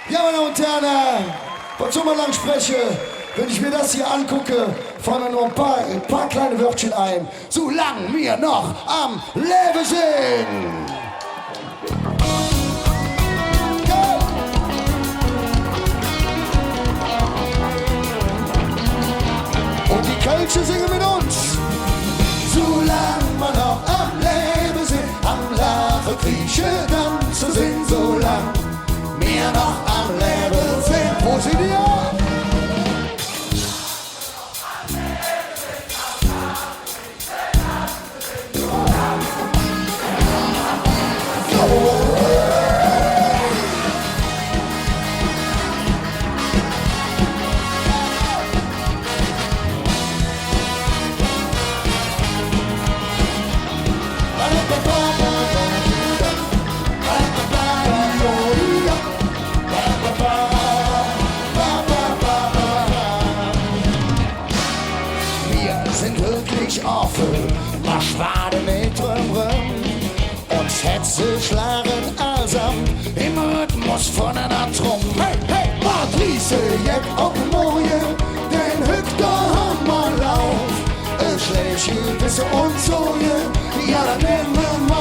Ja, meine Damen und Herren, was soll man lang sprechen, wenn ich mir das hier angucke, fallen mir nur ein paar kleine Wörtchen ein. Solange wir noch am Leben sind. Und die Kölsche singen mit uns. Solange wir noch am Leben sind, am Lachen, Kriechen, Tanzen sind, solange wir noch am Leben sind. Wo sind ihr? Sind wirklich offen, mach Schwade mit Röhren und Sätze schlagen allsam im Rhythmus von einer Trommel. Hey, hey, Patrice, Jack und Moje, den Hüchter haben wir Lauf. Schläfchen, Wisse und Soje, ja, dann nehmen wir